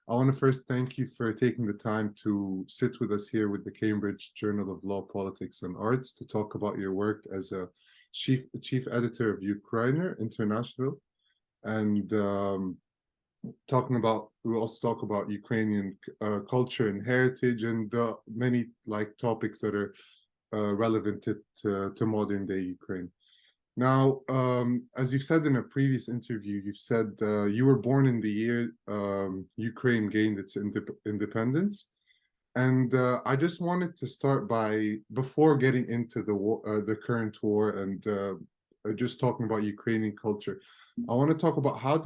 I want to first thank you for taking the time to sit with us here with the Cambridge Journal of Law, Politics and Arts to talk about your work as a chief editor of Ukrainian International, and we'll also talk about Ukrainian culture and heritage and many topics that are relevant to modern day Ukraine. Now, as you've said in a previous interview, you've said you were born in the year Ukraine gained its independence. And I just wanted to start by, before getting into the war, the current war, and just talking about Ukrainian culture, I want to talk about how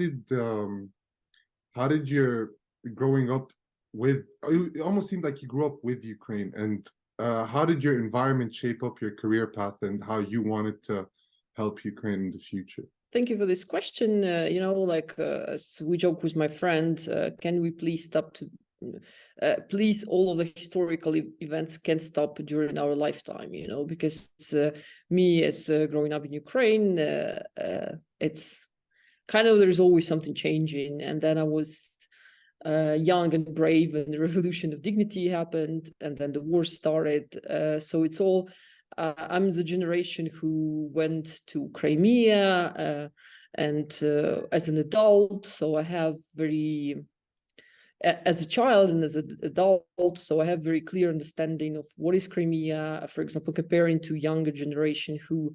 did your growing up with, it almost seemed like you grew up with Ukraine, and how did your environment shape up your career path and how you wanted to help Ukraine in the future? Thank you for this question. As we joke with my friend, can we please stop to, please, all of the historical events can stop during our lifetime, because me as growing up in Ukraine, it's kind of, there's always something changing. And then I was young and brave, and the revolution of dignity happened, and then the war started. So it's all, I'm the generation who went to Crimea and as an adult, so I have as a child and as an adult, so I have very clear understanding of what is Crimea, for example, comparing to younger generation who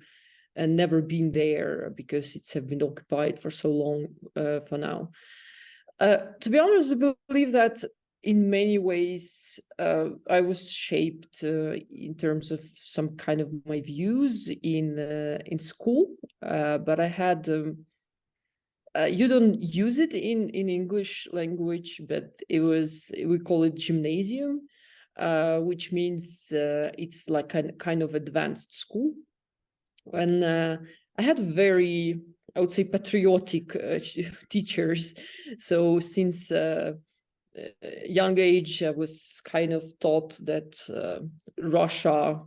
never been there because it's have been occupied for so long for now. To be honest, I believe that in many ways, I was shaped in terms of some kind of my views in school, but I had, you don't use it in English language, but it was, we call it gymnasium, which means it's like a kind of advanced school. And I had very, I would say, patriotic teachers. So since young age, I was kind of taught that Russia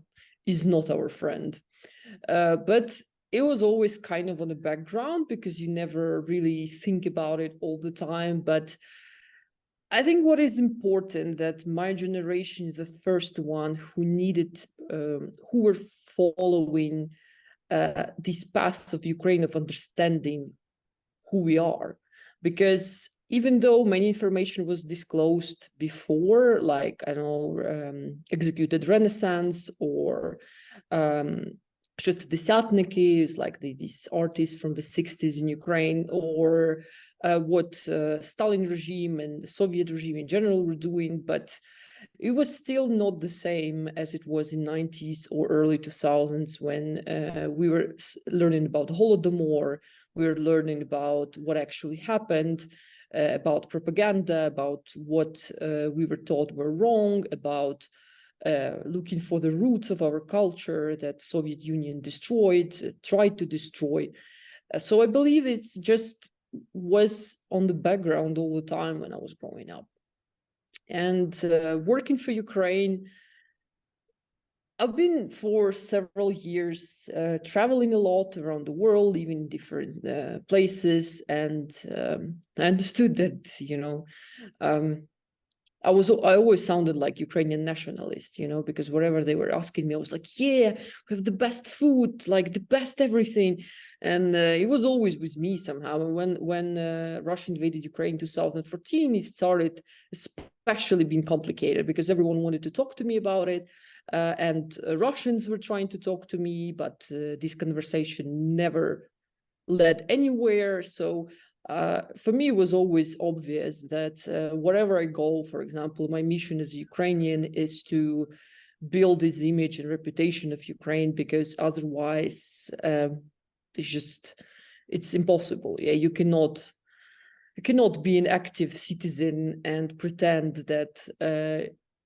is not our friend. But it was always kind of on the background because you never really think about it all the time. But I think what is important that my generation is the first one who needed, who were following this path of Ukraine of understanding who we are. Because even though many information was disclosed before, like, I know, executed Renaissance or just Desятniki is like these artists from the 60s in Ukraine, or what Stalin regime and the Soviet regime in general were doing, but it was still not the same as it was in 90s or early 2000s when we were learning about the Holodomor, we were learning about what actually happened, about propaganda, about what we were taught were wrong, about looking for the roots of our culture that Soviet Union destroyed, tried to destroy. So I believe it's just was on the background all the time when I was growing up. And working for Ukraine, I've been for several years traveling a lot around the world, living in different places, and I understood that, I always sounded like Ukrainian nationalist, because wherever they were asking me, I was like, yeah, we have the best food, like the best everything. And it was always with me somehow. And when Russia invaded Ukraine in 2014, it started especially being complicated because everyone wanted to talk to me about it. And Russians were trying to talk to me, but this conversation never led anywhere. So for me, it was always obvious that wherever I go, for example, my mission as a Ukrainian is to build this image and reputation of Ukraine, because otherwise it's impossible. Yeah, you cannot be an active citizen and pretend that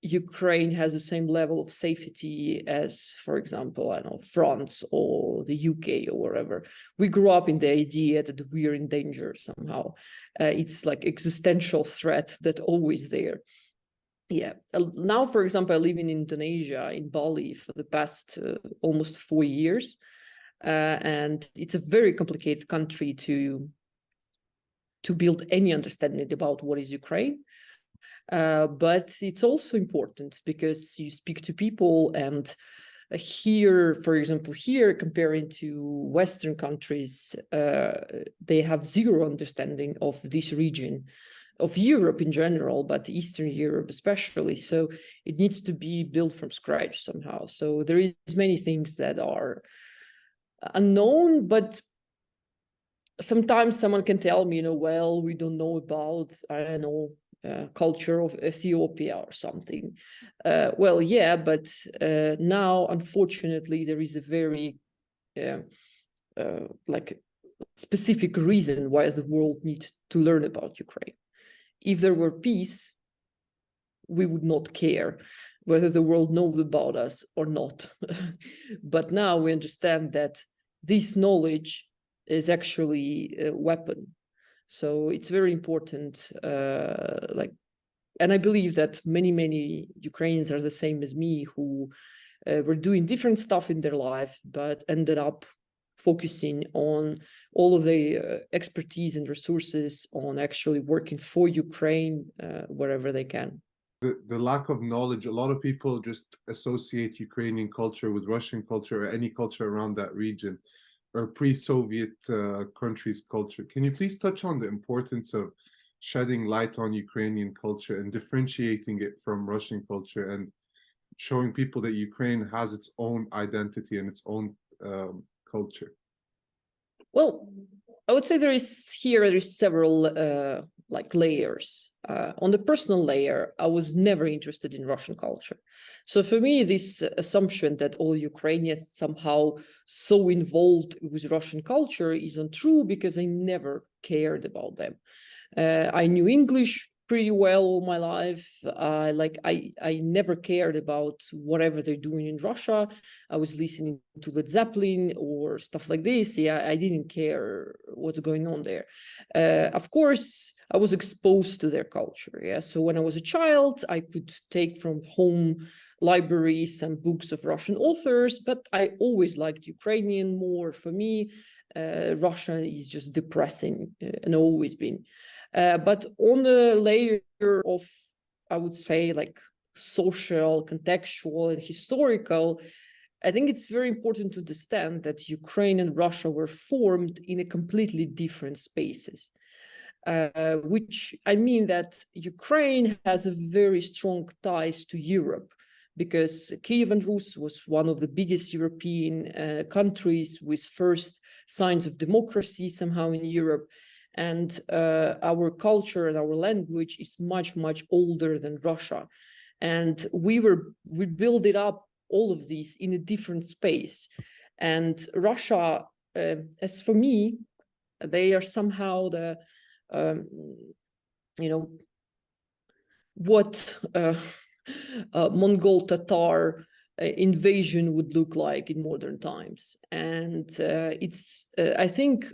Ukraine has the same level of safety as, for example, I don't know, France or the UK or wherever. We grew up in the idea that we're in danger somehow. It's like existential threat that always there. Yeah. Now, for example, I live in Indonesia, in Bali, for the past almost 4 years. And it's a very complicated country to build any understanding about what is Ukraine. But it's also important because you speak to people, and here, for example, here comparing to Western countries, they have zero understanding of this region, of Europe in general, but Eastern Europe especially. So it needs to be built from scratch somehow. So there is many things that are unknown, but sometimes someone can tell me, well, we don't know about, I don't know, culture of Ethiopia or something. Well, yeah, but now, unfortunately, there is a very like specific reason why the world needs to learn about Ukraine. If there were peace, we would not care whether the world knows about us or not. But now we understand that this knowledge is actually a weapon. So it's very important, and I believe that many Ukrainians are the same as me, who were doing different stuff in their life, but ended up focusing on all of the expertise and resources on actually working for Ukraine wherever they can. The lack of knowledge, a lot of people just associate Ukrainian culture with Russian culture or any culture around that region, or pre-Soviet countries' culture. Can you please touch on the importance of shedding light on Ukrainian culture and differentiating it from Russian culture, and showing people that Ukraine has its own identity and its own culture? Well, I would say there is several layers. On the personal layer, I was never interested in Russian culture. So for me, this assumption that all Ukrainians somehow so involved with Russian culture is untrue, because I never cared about them. I knew English pretty well all my life. I never cared about whatever they're doing in Russia. I was listening to Led Zeppelin or stuff like this. Yeah, I didn't care what's going on there. Of course, I was exposed to their culture. Yeah, so when I was a child, I could take from home library some books of Russian authors, but I always liked Ukrainian more. For me, Russia is just depressing, and always been. But on the layer of, I would say, like social, contextual, and historical, I think it's very important to understand that Ukraine and Russia were formed in a completely different spaces. Which I mean that Ukraine has a very strong ties to Europe, because Kievan Rus was one of the biggest European countries with first signs of democracy somehow in Europe. And our culture and our language is much older than Russia, and we built it up, all of these, in a different space. And Russia, as for me, they are somehow the what Mongol Tatar invasion would look like in modern times. And it's I think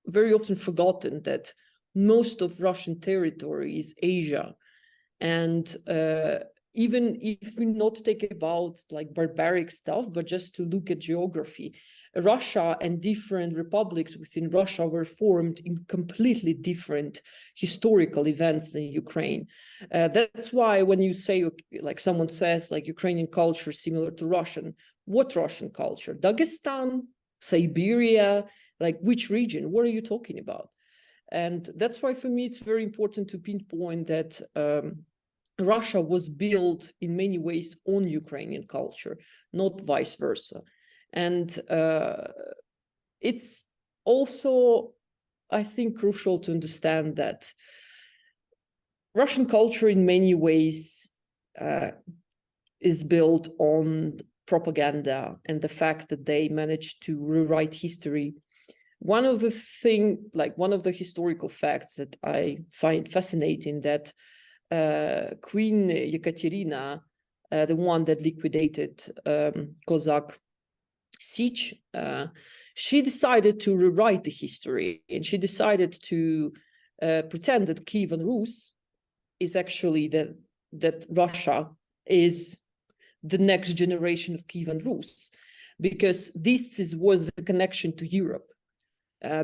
very often forgotten that most of Russian territory is Asia. And even if we not take about like barbaric stuff, but just to look at geography, Russia and different republics within Russia were formed in completely different historical events than Ukraine. That's why when you say, like someone says, like Ukrainian culture similar to Russian, what Russian culture? Dagestan, Siberia, like which region? What are you talking about? And that's why for me, it's very important to pinpoint that Russia was built in many ways on Ukrainian culture, not vice versa. And it's also, I think, crucial to understand that Russian culture in many ways is built on propaganda and the fact that they managed to rewrite history. One of the historical facts that I find fascinating, that Queen Ekaterina, the one that liquidated Cossack siege, she decided to rewrite the history, and she decided to pretend that Kievan Rus is actually that Russia is the next generation of Kievan Rus, because this was a connection to Europe.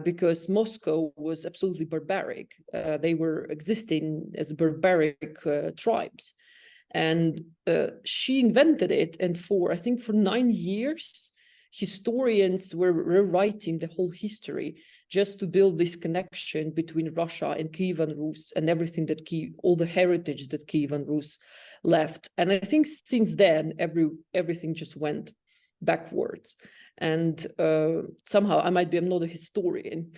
because Moscow was absolutely barbaric. They were existing as barbaric tribes. And she invented it. And I think for 9 years, historians were rewriting the whole history just to build this connection between Russia and Kievan Rus and everything that all the heritage that Kievan Rus left. And I think since then, everything just went backwards. And somehow I'm not a historian.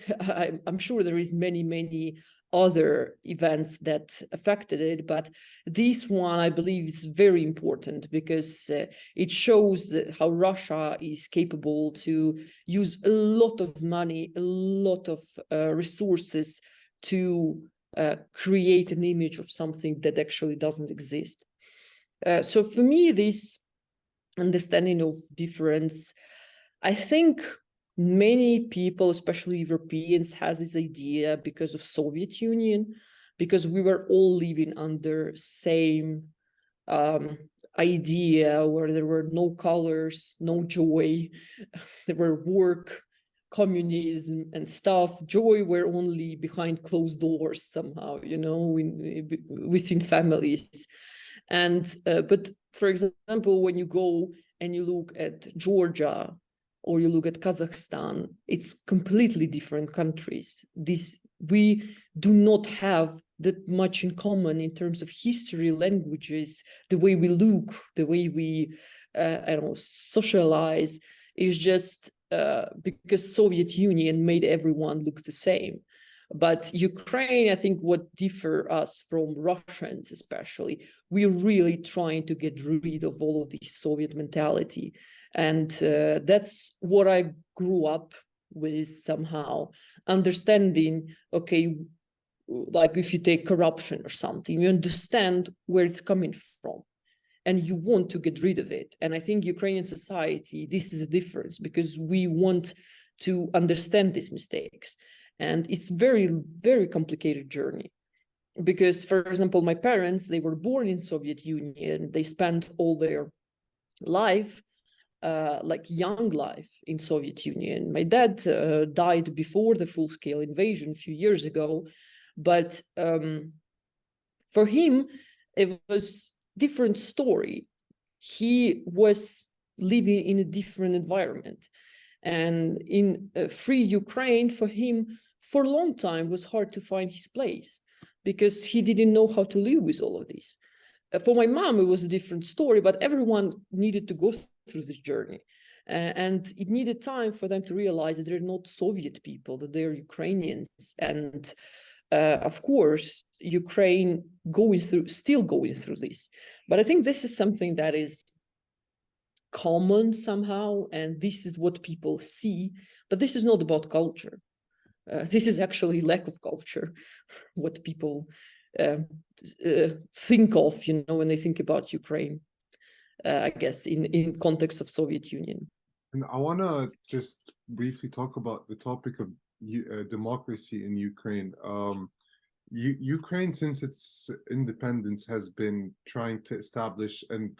I'm sure there is many other events that affected it, but this one I believe is very important because it shows how Russia is capable to use a lot of money, a lot of resources to create an image of something that actually doesn't exist. So for me, this understanding of difference, I think many people, especially Europeans, has this idea because of Soviet Union, because we were all living under same idea where there were no colors, no joy, there were work, communism and stuff. Joy were only behind closed doors somehow, within families. And but for example, when you go and you look at Georgia or you look at Kazakhstan, it's completely different countries. We do not have that much in common in terms of history, languages, the way we look, the way we socialize is just because Soviet Union made everyone look the same. But Ukraine, I think what differ us from Russians especially, we're really trying to get rid of all of this Soviet mentality. And that's what I grew up with somehow, understanding, okay, like if you take corruption or something, you understand where it's coming from and you want to get rid of it. And I think Ukrainian society, this is a difference because we want to understand these mistakes. And it's very, very complicated journey because, for example, my parents, they were born in Soviet Union. They spent all their life, like young life in Soviet Union. My dad died before the full-scale invasion a few years ago, but for him, it was a different story. He was living in a different environment. And in free Ukraine, for him, for a long time, was hard to find his place because he didn't know how to live with all of this. For my mom, it was a different story, but everyone needed to go through this journey. And it needed time for them to realize that they're not Soviet people, that they're Ukrainians. And of course, Ukraine still going through this. But I think this is something that is common somehow, and this is what people see. But this is not about culture. This is actually lack of culture, what people think of, when they think about Ukraine, I guess, in context of Soviet Union. And I want to just briefly talk about the topic of democracy in Ukraine. Ukraine, since its independence, has been trying to establish and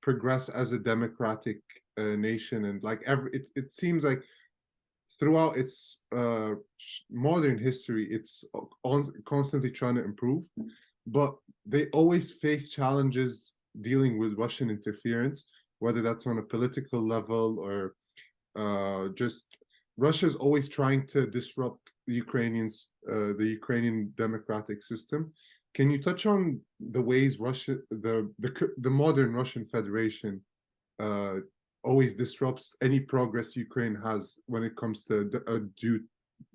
progress as a democratic nation, and like it seems like throughout its modern history, it's constantly trying to improve, but they always face challenges dealing with Russian interference, whether that's on a political level or just Russia's always trying to disrupt the Ukrainian democratic system. Can you touch on the ways the modern Russian Federation always disrupts any progress Ukraine has when it comes to a due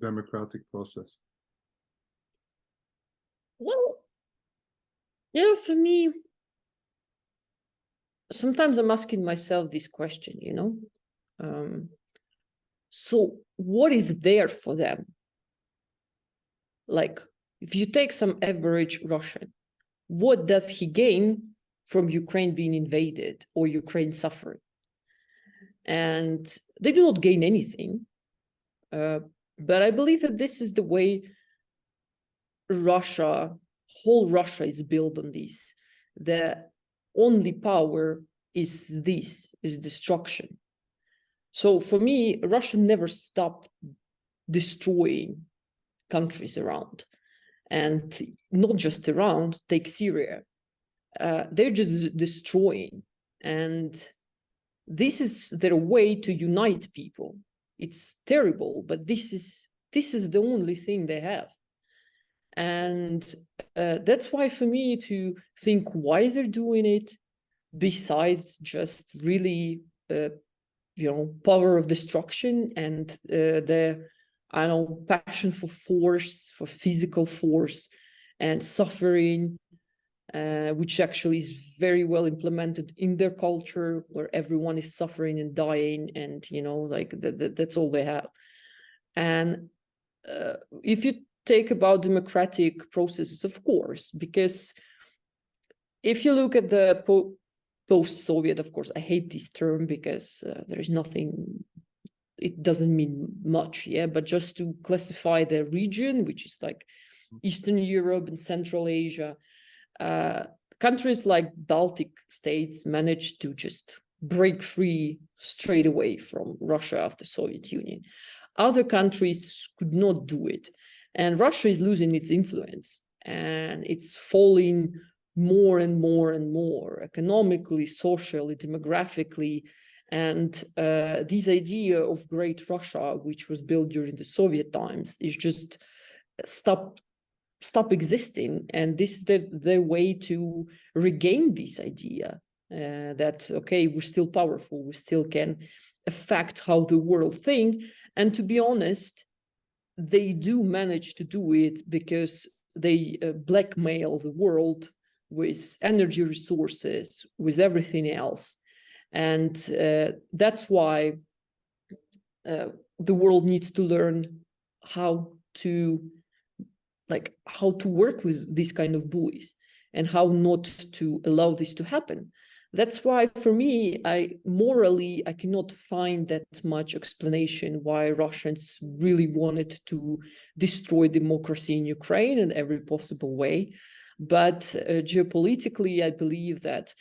democratic process? Well, for me, sometimes I'm asking myself this question, so what is there for them? Like, if you take some average Russian, what does he gain from Ukraine being invaded or Ukraine suffering? And they do not gain anything. But I believe that this is the way whole Russia is built on this. The only power is destruction. So for me, Russia never stopped destroying countries around, and not just around. Take Syria. They're just destroying, and this is their way to unite people. It's terrible, but this is the only thing they have. And that's why for me to think why they're doing it, besides just really power of destruction and the passion for force, for physical force and suffering, which actually is very well implemented in their culture, where everyone is suffering and dying, and that's all they have. And if you take about democratic processes, of course, because if you look at the post-Soviet, of course, I hate this term because there is nothing, it doesn't mean much, yeah, but just to classify the region, which is like Eastern Europe and Central Asia, countries like Baltic states managed to just break free straight away from Russia after Soviet Union. Other countries could not do it. And Russia is losing its influence, and it's falling more and more and more economically, socially, demographically. And this idea of Great Russia, which was built during the Soviet times, is just stop existing. And this is the way to regain this idea that, okay, we're still powerful, we still can affect how the world thinks. And to be honest, they do manage to do it because they blackmail the world with energy resources, with everything else. And that's why the world needs to learn how to work with these kind of bullies and how not to allow this to happen. That's why, for me, morally, I cannot find that much explanation why Russians really wanted to destroy democracy in Ukraine in every possible way. But geopolitically, I believe that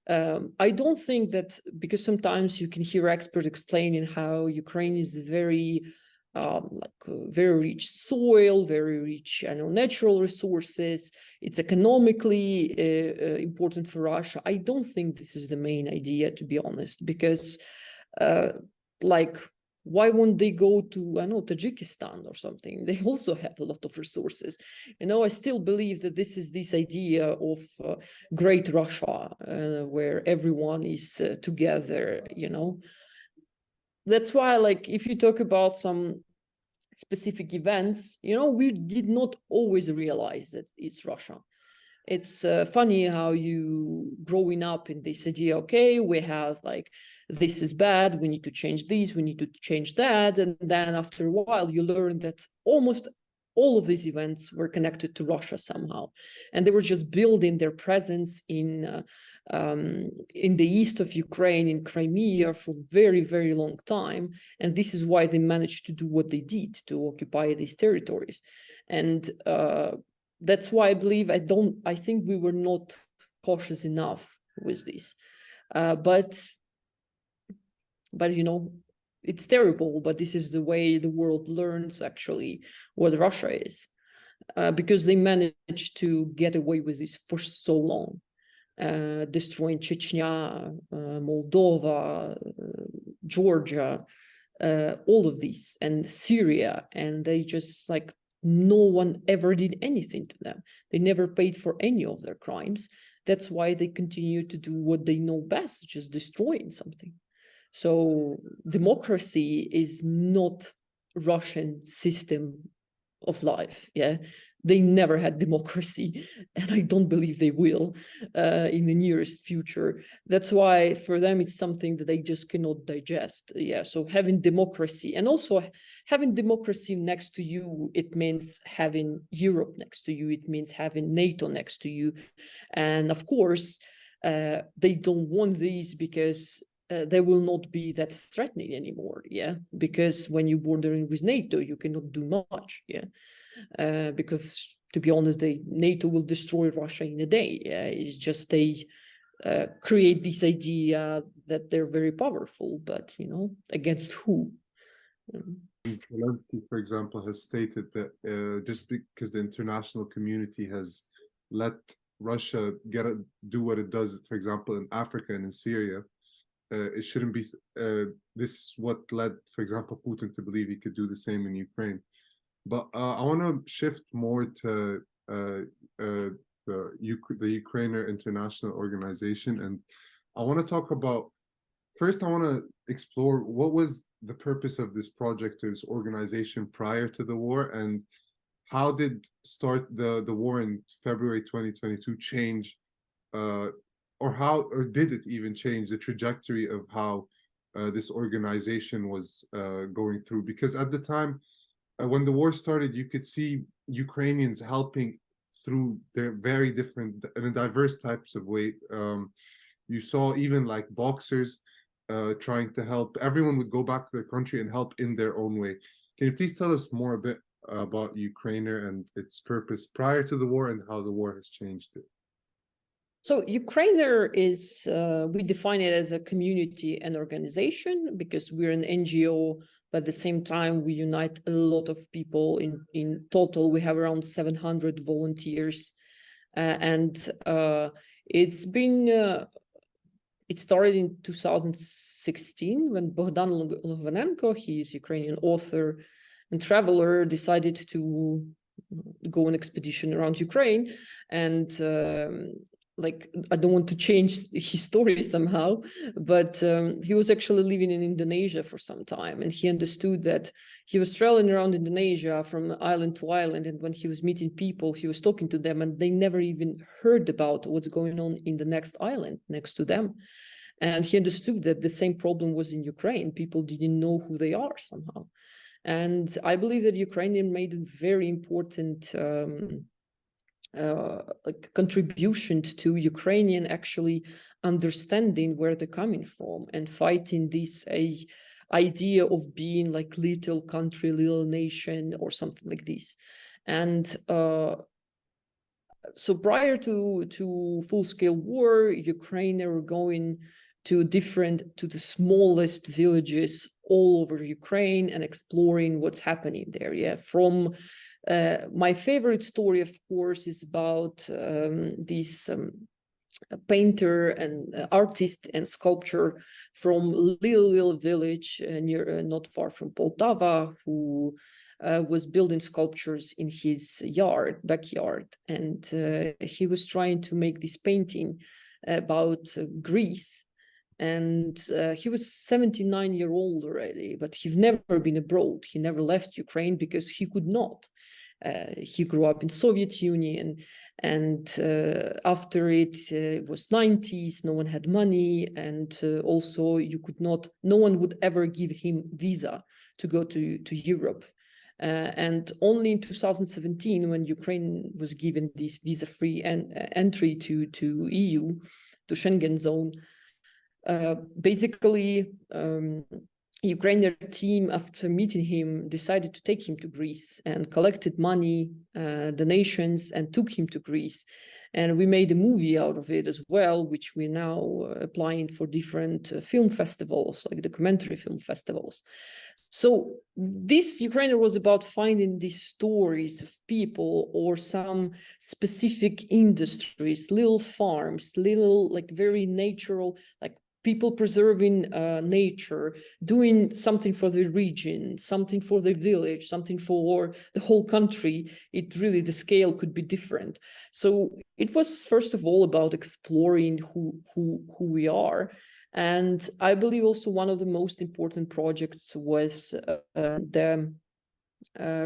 I don't think that, because sometimes you can hear experts explaining how Ukraine is very very rich soil, very rich natural resources. It's economically important for Russia. I don't think this is the main idea, to be honest, because why won't they go to Tajikistan or something? They also have a lot of resources. I still believe that this is this idea of Great Russia, where everyone is together. That's why, if you talk about some specific events, we did not always realize that it's Russia. It's funny how you growing up in this idea, okay, we have this is bad, we need to change this, we need to change that. And then after a while, you learn that almost all of these events were connected to Russia somehow. And they were just building their presence in the east of Ukraine, in Crimea, for very, very long time. And this is why they managed to do what they did, to occupy these territories. And that's why I believe, I think we were not cautious enough with this. But it's terrible, but this is the way the world learns actually what Russia is, because they managed to get away with this for so long, destroying Chechnya, Moldova, Georgia, all of these, and Syria, and they just no one ever did anything to them. They never paid for any of their crimes. That's why they continue to do what they know best, just destroying something. So democracy is not Russian system of life. Yeah, they never had democracy, and I don't believe they will in the nearest future. That's why for them it's something that they just cannot digest. Yeah, so having democracy, and also having democracy next to you, it means having Europe next to you. It means having NATO next to you, and of course they don't want these because they will not be that threatening anymore, yeah, because when you're bordering with NATO, you cannot do much, yeah, because to be honest, NATO will destroy Russia in a day. Yeah, it's just they create this idea that they're very powerful, but, you know, against who? Zelensky, for example, has stated that just because the international community has let Russia do what it does, for example, in Africa and in Syria, it shouldn't be. This is what led, for example, Putin to believe he could do the same in Ukraine. But I want to shift more to the Ukrainian International Organization, and I want to talk about. First, I want to explore what was the purpose of this project or this organization prior to the war, and how did the war in February 2022 change, or did it even change the trajectory of how this organization was going through? Because at the time, when the war started, you could see Ukrainians helping through their very different and diverse types of way. You saw even like boxers trying to help. Everyone would go back to their country and help in their own way. Can you please tell us more a bit about Ukrainer and its purpose prior to the war and how the war has changed it? So Ukrainer is, we define it as a community and organization because we're an NGO, but at the same time, we unite a lot of people. In total, we have around 700 volunteers. It's been, it started in 2016 when Bohdan Lohvynenko, he's Ukrainian author and traveler, decided to go on expedition around Ukraine. And like, I don't want to change his story somehow, but he was actually living in Indonesia for some time, and he understood that he was traveling around Indonesia from island to island, and when he was meeting people, he was talking to them, and they never even heard about what's going on in the next island next to them. And he understood that the same problem was in Ukraine. People didn't know who they are somehow. And I believe that Ukrainian made a very important contribution to Ukrainian actually understanding where they're coming from and fighting this idea of being like little country, little nation or something like this. And so prior to full-scale war, Ukraine were going to the smallest villages all over Ukraine and exploring what's happening there. Yeah, from my favorite story, of course, is about this painter and artist and sculptor from little village near, not far from Poltava, who was building sculptures in his backyard, and he was trying to make this painting about Greece. And he was 79-year-old already, but he'd never been abroad. He never left Ukraine because he could not. He grew up in Soviet Union, and after it was 90s, no one had money, and also no one would ever give him visa to go to Europe. And only in 2017, when Ukraine was given this visa-free entry to EU, to Schengen zone, basically, Ukrainian team, after meeting him, decided to take him to Greece and collected money, donations, and took him to Greece. And we made a movie out of it as well, which we're now applying for different film festivals, like documentary film festivals. So this Ukrainer was about finding these stories of people or some specific industries, little farms, little like very natural, like people preserving nature, doing something for the region, something for the village, something for the whole country. It really, the scale could be different. So it was first of all about exploring who we are. And I believe also one of the most important projects was the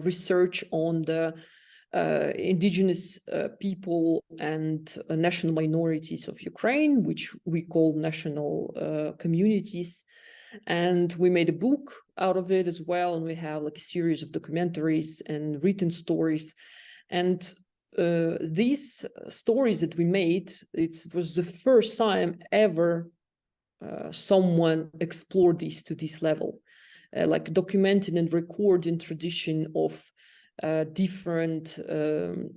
research on the indigenous people and national minorities of Ukraine, which we call national communities. And we made a book out of it as well. And we have like a series of documentaries and written stories. And these stories that we made, it was the first time ever someone explored this to this level, like documenting and recording tradition of different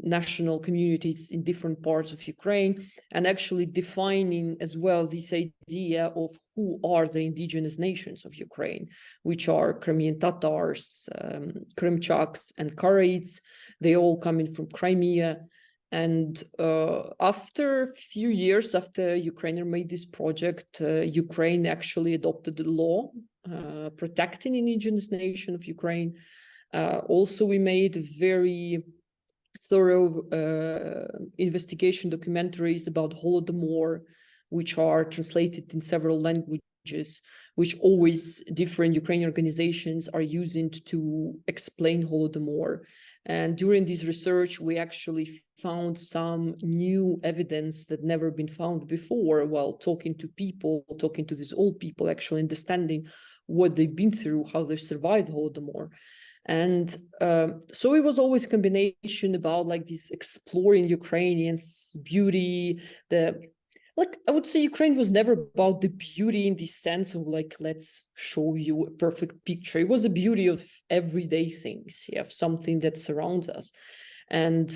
national communities in different parts of Ukraine, and actually defining as well this idea of who are the indigenous nations of Ukraine, which are Crimean Tatars, Krimchaks, and Karaites. They all coming from Crimea. And after a few years after Ukrainian made this project, Ukraine actually adopted the law protecting indigenous nation of Ukraine. Also, we made very thorough investigation documentaries about Holodomor, which are translated in several languages, which always different Ukrainian organizations are using to explain Holodomor. And during this research, we actually found some new evidence that never been found before while talking to people, talking to these old people, actually understanding what they've been through, how they survived Holodomor. And so it was always a combination about like this exploring Ukrainians' beauty, like I would say Ukraine was never about the beauty in the sense of like, let's show you a perfect picture. It was a beauty of everyday things, of something that surrounds us. And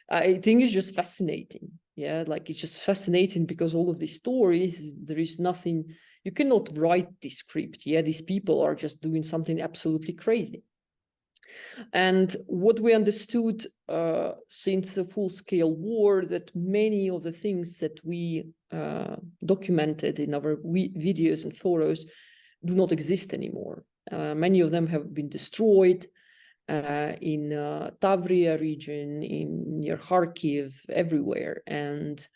I think it's just fascinating. Yeah, like it's just fascinating because all of these stories, there is nothing, you cannot write this script. Yeah, these people are just doing something absolutely crazy. And what we understood since the full-scale war, that many of the things that we documented in our videos and photos do not exist anymore. Many of them have been destroyed in Tavria region, near Kharkiv, everywhere. And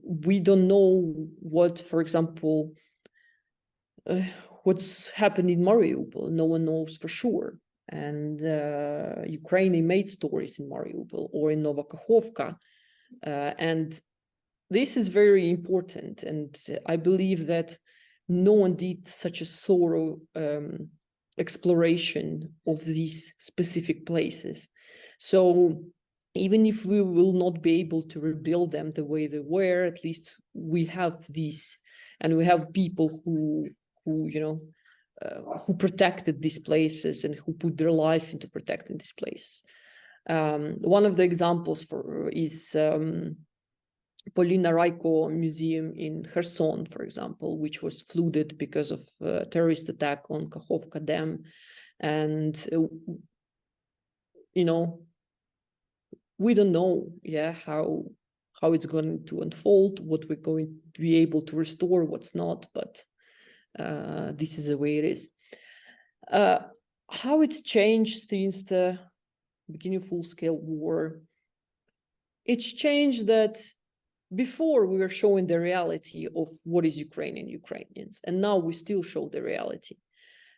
we don't know what, for example, what's happened in Mariupol. No one knows for sure. And Ukraine made stories in Mariupol or in Novakhovka. And this is very important. And I believe that no one did such a thorough exploration of these specific places. So even if we will not be able to rebuild them the way they were, at least we have these, and we have people who you know, who protected these places and who put their life into protecting these places. One of the examples is Polina Raiko Museum in Kherson, for example, which was flooded because of a terrorist attack on Kakhovka Dam. And, you know, we don't know, how it's going to unfold, what we're going to be able to restore, what's not, but this is the way it is. How it changed since the beginning of full-scale war. It's changed that before we were showing the reality of what is Ukrainians, and now we still show the reality.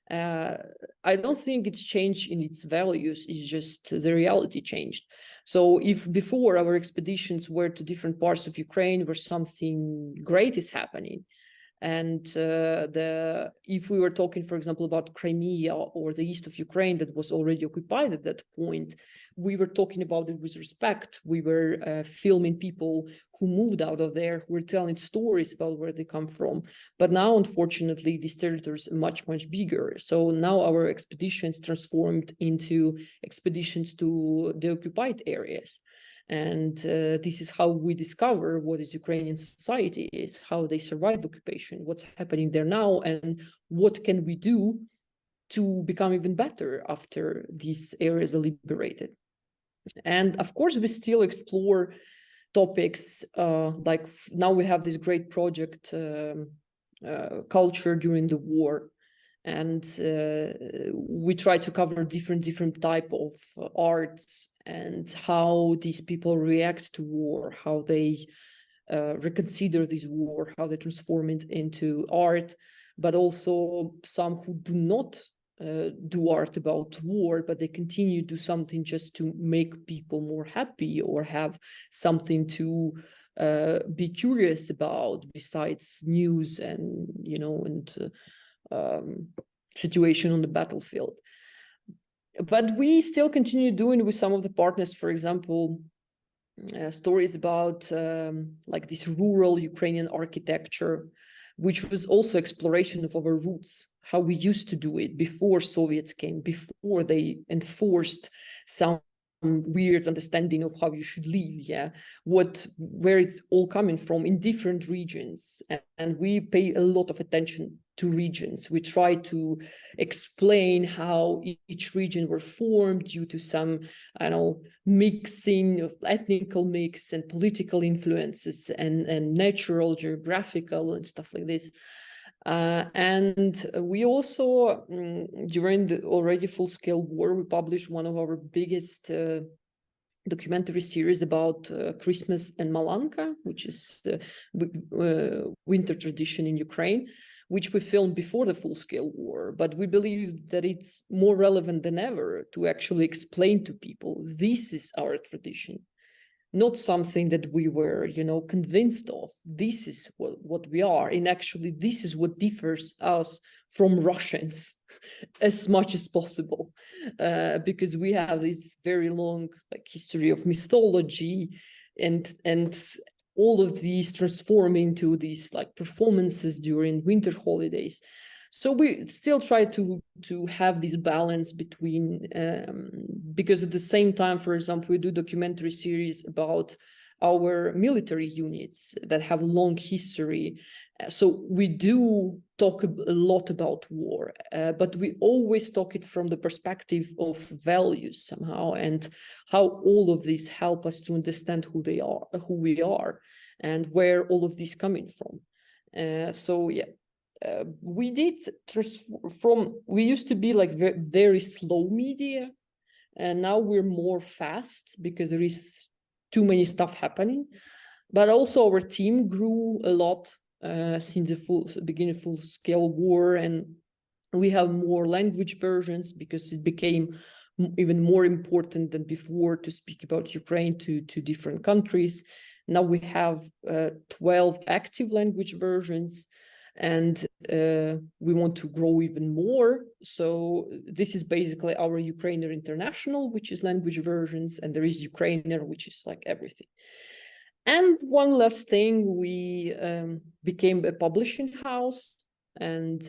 I don't think it's changed in its values, it's just the reality changed. So if before our expeditions were to different parts of Ukraine where something great is happening, and if we were talking, for example, about Crimea or the east of Ukraine that was already occupied at that point, we were talking about it with respect. We were filming people who moved out of there, who were telling stories about where they come from. But now, unfortunately, these territories are much, much bigger. So now our expeditions transformed into expeditions to the occupied areas. And this is how we discover what is Ukrainian society is, how they survive occupation, what's happening there now, and what can we do to become even better after these areas are liberated. And of course, we still explore topics like now we have this great project, culture during the war. And we try to cover different type of arts and how these people react to war, how they reconsider this war, how they transform it into art, but also some who do not do art about war, but they continue to do something just to make people more happy or have something to be curious about besides news and, you know, and situation on the battlefield. But we still continue doing with some of the partners, for example, stories about like this rural Ukrainian architecture, which was also exploration of our roots. how we used to do it before Soviets came, before they enforced some weird understanding of how you should live, where it's all coming from in different regions. And we pay a lot of attention to regions. We try to explain how each region were formed due to some, I don't know, mixing of ethnical mix and political influences and natural, geographical and stuff like this. And we also, during the already full-scale war, we published one of our biggest documentary series about Christmas and Malanka, which is winter tradition in Ukraine, which we filmed before the full-scale war. But we believe that it's more relevant than ever to actually explain to people, this is our tradition. Not something that we were, convinced of. This is what we are. And actually, this is what differs us from Russians as much as possible. Because we have this very long history of mythology and all of these transform into these performances during winter holidays. So we still try to have this balance between, because at the same time, for example, we do documentary series about our military units that have long history. So we do talk a lot about war, but we always talk it from the perspective of values somehow, and how all of these help us to understand who we are, and where all of this coming from. We did we used to be very slow media, and now we're more fast because there is too many stuff happening. But also our team grew a lot since the beginning of full-scale war, and we have more language versions because it became even more important than before to speak about Ukraine to different countries. Now we have 12 active language versions, and we want to grow even more. So this is basically our Ukrainian International, which is language versions, and there is Ukrainian, which is everything. And one last thing, we became a publishing house, and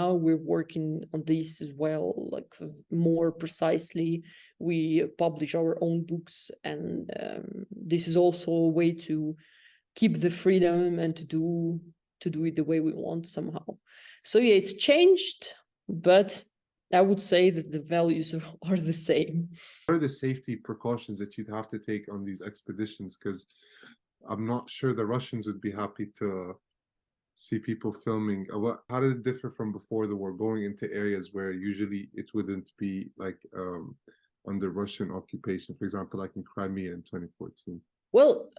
now we're working on this as well, more precisely. We publish our own books, and this is also a way to keep the freedom and to do it the way we want somehow. So yeah, it's changed, but I would say that the values are the same. What are the safety precautions that you'd have to take on these expeditions? Because I'm not sure the Russians would be happy to see people filming. How did it differ from before the war, going into areas where usually it wouldn't be under Russian occupation, for example, in Crimea in 2014? Well,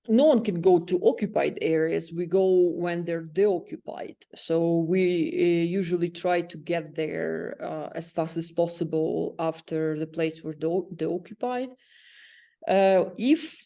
no one can go to occupied areas. We go when they're deoccupied. So we usually try to get there as fast as possible after the place were deoccupied. If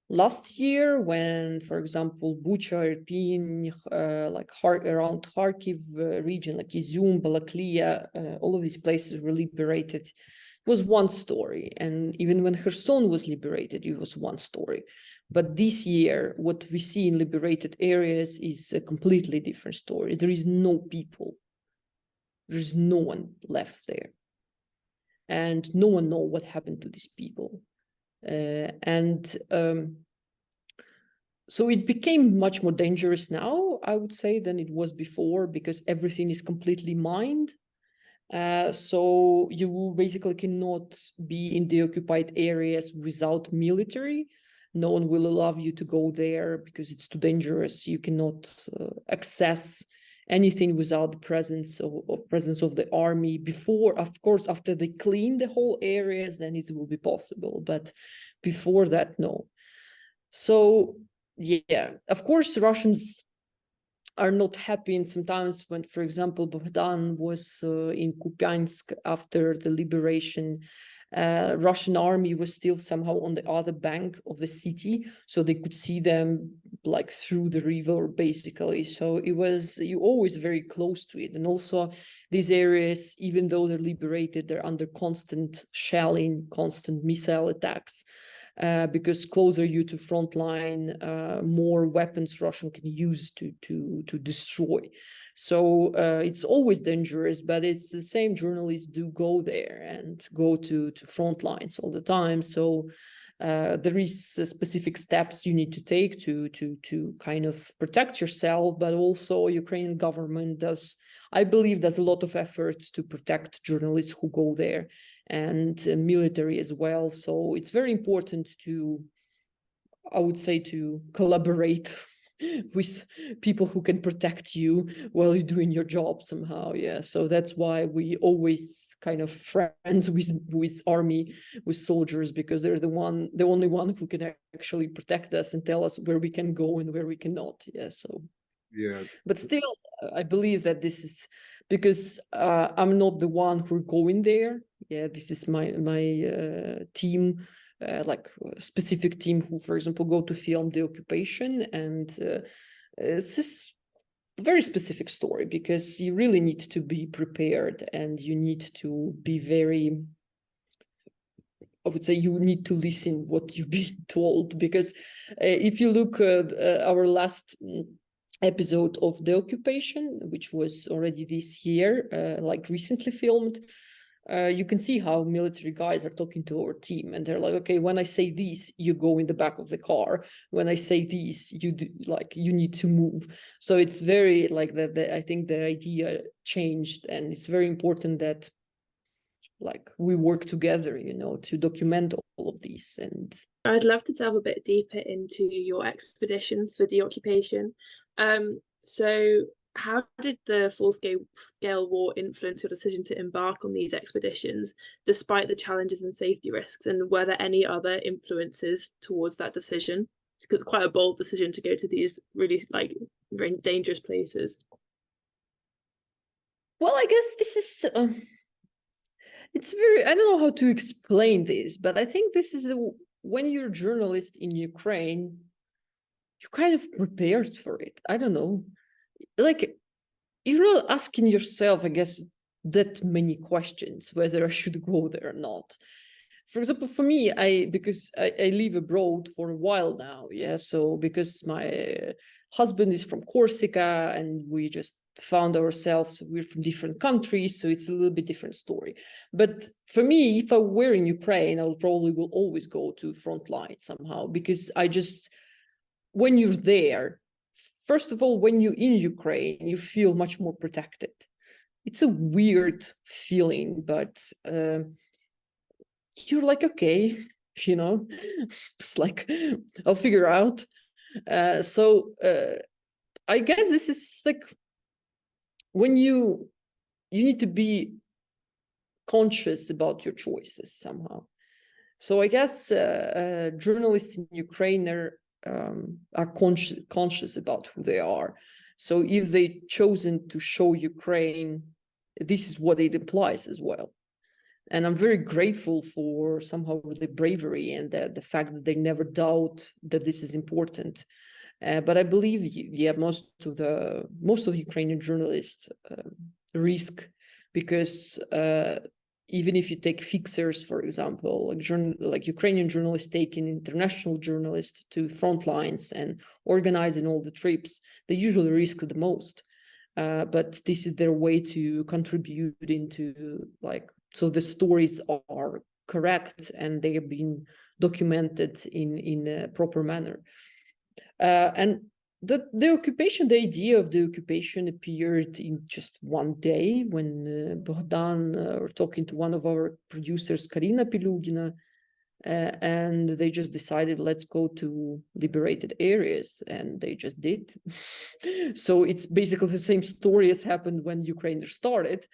last year, when, for example, Bucha, Irpin, around Kharkiv region, Izum, Balaklia, all of these places were liberated, it was one story. And even when Kherson was liberated, it was one story. But this year, what we see in liberated areas is a completely different story. There is no people. There's no one left there. And no one knows what happened to these people. So it became much more dangerous now, I would say, than it was before, because everything is completely mined. So you basically cannot be in the occupied areas without military. No one will allow you to go there because it's too dangerous. You cannot access anything without the presence of the army. Before, of course, after they clean the whole areas, then it will be possible. But before that, no. So yeah, of course, Russians are not happy. And sometimes when, for example, Bohdan was in Kupiansk after the liberation, Russian army was still somehow on the other bank of the city, so they could see them through the river, basically. So you always very close to it. And also these areas, even though they're liberated, they're under constant shelling, constant missile attacks, because closer you to front line, more weapons Russian can use to destroy. So it's always dangerous, but it's the same journalists do go there and go to front lines all the time. So there is specific steps you need to take to kind of protect yourself, but also Ukrainian government I believe there's a lot of efforts to protect journalists who go there, and military as well. So it's very important I would say, to collaborate with people who can protect you while you're doing your job somehow. Yeah, so that's why we always kind of friends with army, with soldiers, because they're the only one who can actually protect us and tell us where we can go and where we cannot. Yeah, so Yeah. But still, I believe that this is because I'm not the one who going there. Yeah, this is my team, like a specific team who, for example, go to film the occupation, and this is a very specific story because you really need to be prepared and you need to be very, I would say, you need to listen what you've been told, because if you look at our last episode of The Occupation, which was already this year, like recently filmed, you can see how military guys are talking to our team, and they're like, okay, when I say this, you go in the back of the car. When I say this, you do, like, you need to move. So it's very like that. I think the idea changed, and it's very important that like we work together, you know, to document all of these. And I'd love to delve a bit deeper into your expeditions for the occupation. So how did the full-scale war influence your decision to embark on these expeditions, despite the challenges and safety risks? And were there any other influences towards that decision? Because it's quite a bold decision to go to these really like very dangerous places. Well, I guess this is it's very, I don't know how to explain this, but I think this is when you're a journalist in Ukraine, you kind of prepared for it. I don't know, like you're not asking yourself, I guess, that many questions whether I should go there or not. For example, for me, because I live abroad for a while now, yeah. So because my husband is from Corsica and we just found ourselves, we're from different countries, so it's a little bit different story. But for me, if I were in Ukraine, I will always go to front line somehow, because when you're there, first of all, when you're in Ukraine, you feel much more protected. It's a weird feeling, but you're like, okay, you know, it's like, I'll figure out. So I guess this is like when you need to be conscious about your choices somehow. So I guess journalists in Ukraine are conscious about who they are. So if they chosen to show Ukraine, this is what it implies as well. And I'm very grateful for somehow the bravery and the fact that they never doubt that this is important. But I believe, yeah, most of Ukrainian journalists risk, because even if you take fixers, for example, like Ukrainian journalists taking international journalists to front lines and organizing all the trips, they usually risk the most. But this is their way to contribute into, like, so the stories are correct and they have been documented in a proper manner. And the occupation, the idea of the occupation appeared in just one day when Bohdan were talking to one of our producers, Karina Pilugina, and they just decided, let's go to liberated areas, and they just did. So it's basically the same story as happened when Ukraine started,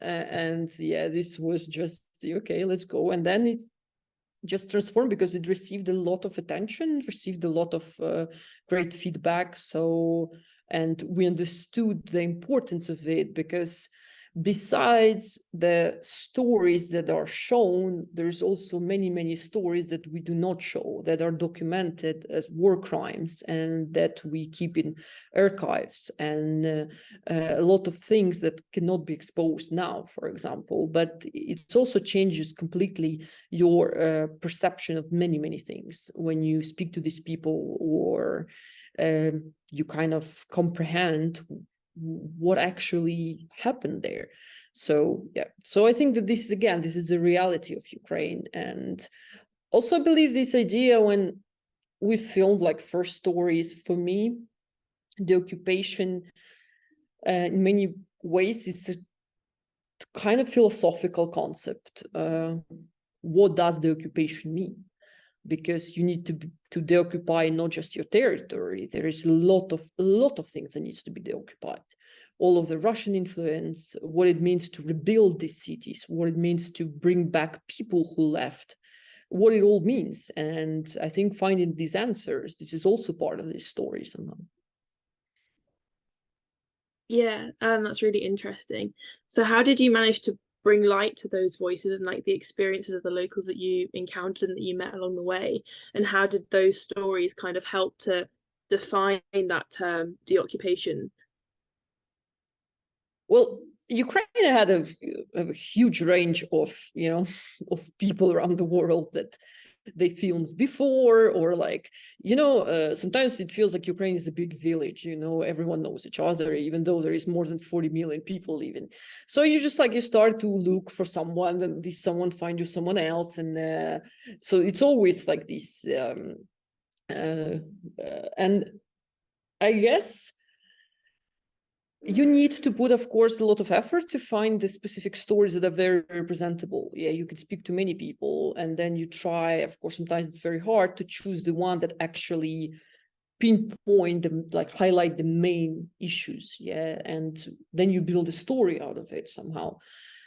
and yeah, this was just okay, let's go. And then it just transformed because it received a lot of attention, received a lot of great feedback. So, and we understood the importance of it, because besides the stories that are shown, there's also many stories that we do not show, that are documented as war crimes and that we keep in archives, and a lot of things that cannot be exposed now, for example. But it also changes completely your perception of many things when you speak to these people, or you kind of comprehend what actually happened there. So yeah, so I think that this is the reality of Ukraine. And also I believe this idea, when we filmed like first stories, for me, the occupation in many ways is a kind of philosophical concept. What does the occupation mean? Because you need to deoccupy not just your territory. There is a lot of things that needs to be deoccupied. All of the Russian influence, what it means to rebuild these cities, what it means to bring back people who left, what it all means. And I think finding these answers, this is also part of this story somehow. Yeah, that's really interesting. So how did you manage to bring light to those voices and like the experiences of the locals that you encountered and that you met along the way? And how did those stories kind of help to define that term, deoccupation? Well, Ukraine had a huge range of, of people around the world that they filmed before, or like, sometimes it feels like Ukraine is a big village, everyone knows each other, even though there is more than 40 million people living. So you just you start to look for someone, and this someone finds you someone else. And so it's always like this. And I guess you need to put, of course, a lot of effort to find the specific stories that are very representable. Yeah, you can speak to many people, and then you try, of course, sometimes it's very hard to choose the one that actually pinpoint them, highlight the main issues. Yeah, and then you build a story out of it somehow.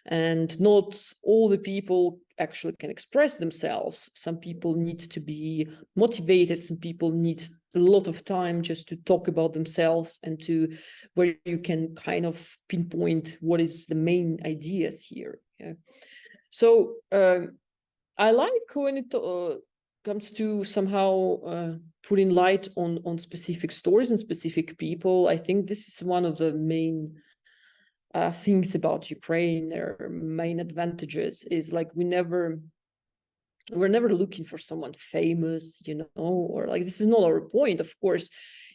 And not all the people actually can express themselves. Some people need to be motivated. Some people need a lot of time just to talk about themselves, and to where you can kind of pinpoint what is the main ideas here. Yeah. So I like when it comes to somehow putting light on specific stories and specific people. I think this is one of the main things about Ukraine. Their main advantages is we're never looking for someone famous, or this is not our point. Of course,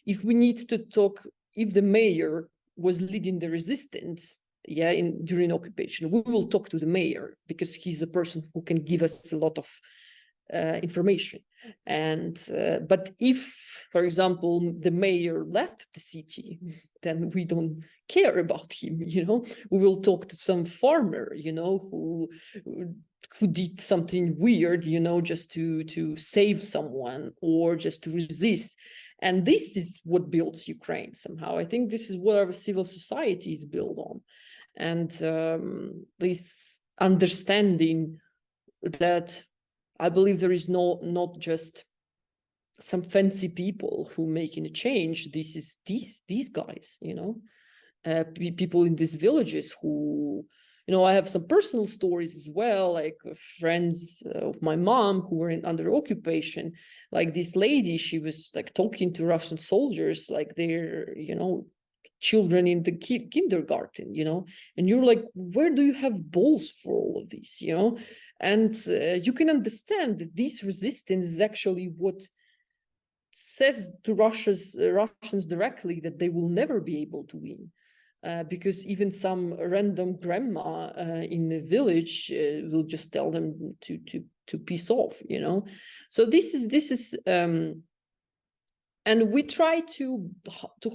if we need to talk, if the mayor was leading the resistance, during occupation, we will talk to the mayor, because he's a person who can give us a lot of information. And but if, for example, the mayor left the city, then we don't care about him. We will talk to some farmer, who did something weird, just to save someone, or just to resist. And this is what builds Ukraine somehow. I think this is what our civil society is built on. And this understanding that I believe there is not just some fancy people who making a change. This is these guys, people in these villages who, I have some personal stories as well, like friends of my mom who were under occupation. Like this lady, she was talking to Russian soldiers, like they're, children in the kindergarten, and you're like, where do you have balls for all of this, And you can understand that this resistance is actually what says to Russians directly that they will never be able to win. Because even some random grandma in the village will just tell them to piss off, So this is and we try to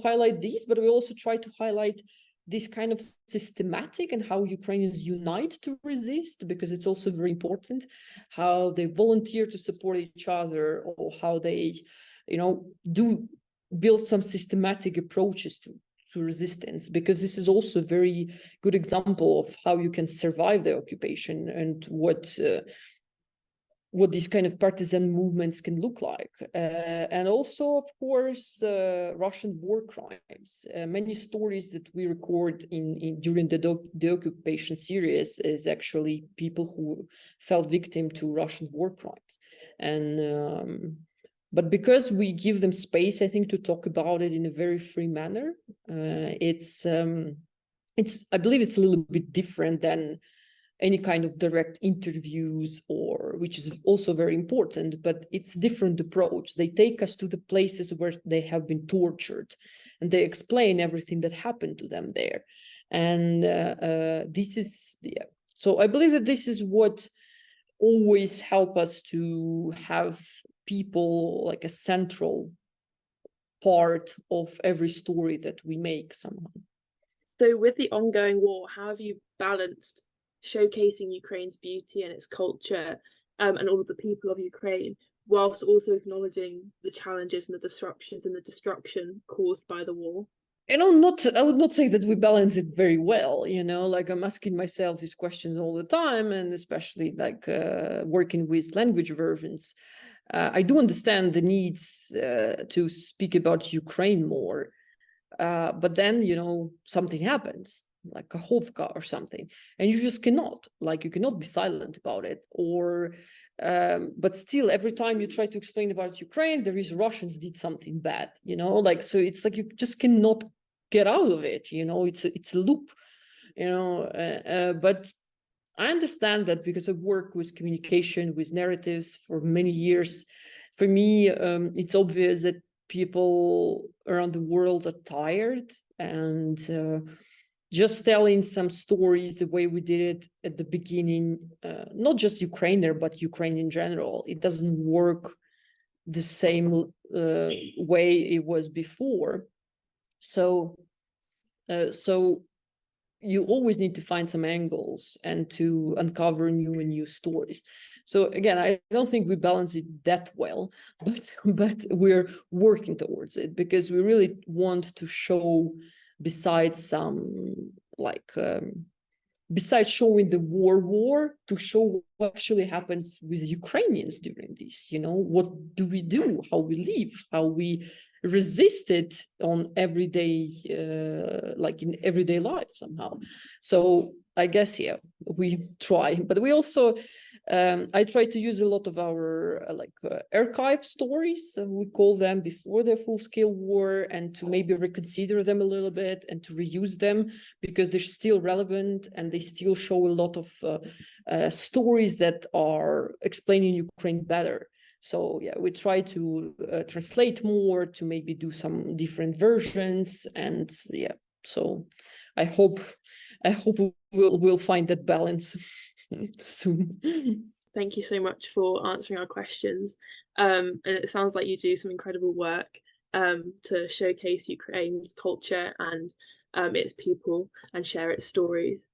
highlight these, but we also try to highlight this kind of systematic and how Ukrainians unite to resist, because it's also very important how they volunteer to support each other, or how they, do build some systematic approaches to resistance, because this is also a very good example of how you can survive the occupation, and what these kind of partisan movements can look like. And also, of course, Russian war crimes. Many stories that we record during the occupation series is actually people who fell victim to Russian war crimes. And but because we give them space, I think, to talk about it in a very free manner, I believe it's a little bit different than any kind of direct interviews, or which is also very important, but it's different approach. They take us to the places where they have been tortured, and they explain everything that happened to them there. And this is, so I believe that this is what always help us to have people like a central part of every story that we make somehow. So with the ongoing war, how have you balanced showcasing Ukraine's beauty and its culture and all of the people of Ukraine, whilst also acknowledging the challenges and the disruptions and the destruction caused by the war? I would not say that we balance it very well, like I'm asking myself these questions all the time, and especially like working with language versions. I do understand the needs to speak about Ukraine more, but then, something happens, like a Hovka or something, and you just cannot, you cannot be silent about it, or but still every time you try to explain about Ukraine, there is Russians did something bad, so it's like you just cannot get out of it, it's a loop, but I understand that because I've worked with communication, with narratives for many years. For me, it's obvious that people around the world are tired, and just telling some stories the way we did it at the beginning, not just Ukrainer, but Ukraine in general, it doesn't work the same way it was before. So you always need to find some angles and to uncover new stories. So again, I don't think we balance it that well, but we're working towards it, because we really want to show, besides some besides showing the war, to show what actually happens with Ukrainians during this, what do we do, how we live, how we resist it on everyday, in everyday life somehow. So I guess, we try, but we also, I try to use a lot of our archive stories, we call them, before the full-scale war, and to maybe reconsider them a little bit and to reuse them, because they're still relevant and they still show a lot of stories that are explaining Ukraine better. So we try to translate more, to maybe do some different versions, and so I hope we'll find that balance soon. Thank you so much for answering our questions. And it sounds like you do some incredible work to showcase Ukraine's culture and its people and share its stories.